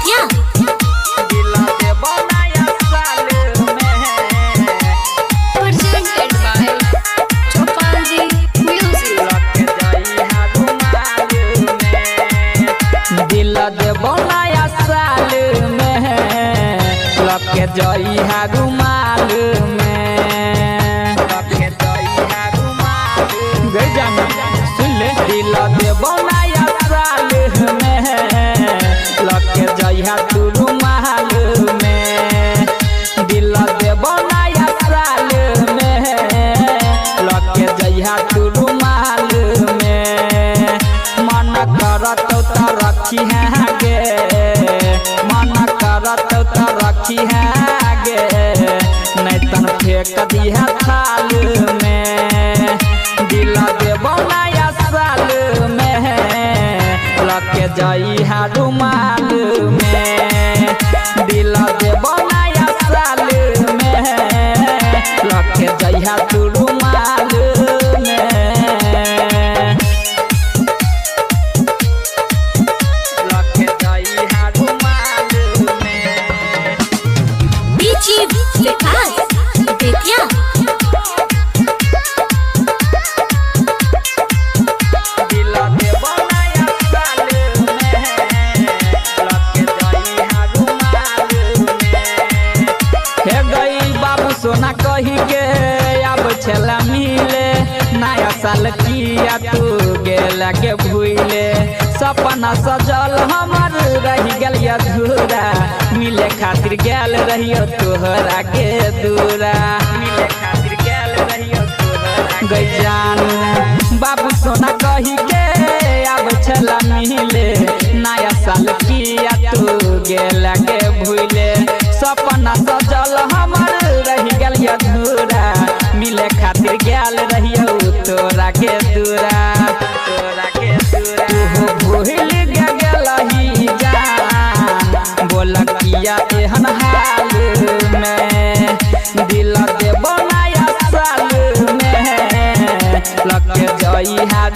Bettiah presented by Chopalji Music। दिल देबो नया साल में लके जई है रुमाल में गई जाना सुन ले दिल देबो नया साल में लके जई है तू रुमाल में दिल देबो नया साल में लके जई है तू रुमाल में मन करत तो रखी है गे मन करत तो रखी है गे नहीं तन फेंक दिया थाल में दिल देबो नया साल में लके जई है रुमाल में दिल देबो नया साल में लके जई है तू रुमाल में बीची विकास बेतिया सोना कही के अब छला मिले नया साल किया तू गेला के भूले सपना सजल हमर रह गल अधूरा मिले खातिर गेल रहियो तोहरा के दूरा मिले खातिर गेल रहियो तोहरा गई जानू बाबू सोना कही के अब छला मिले नया साल किया तू गेला के भूले सपना सजल हमर रह गल अधूरा मिले खातिर गेल रहियो तोरा के दूरा तू भूल गेलही जान बोल किया एहन हाल में दिल देबो नया साल में लके जई है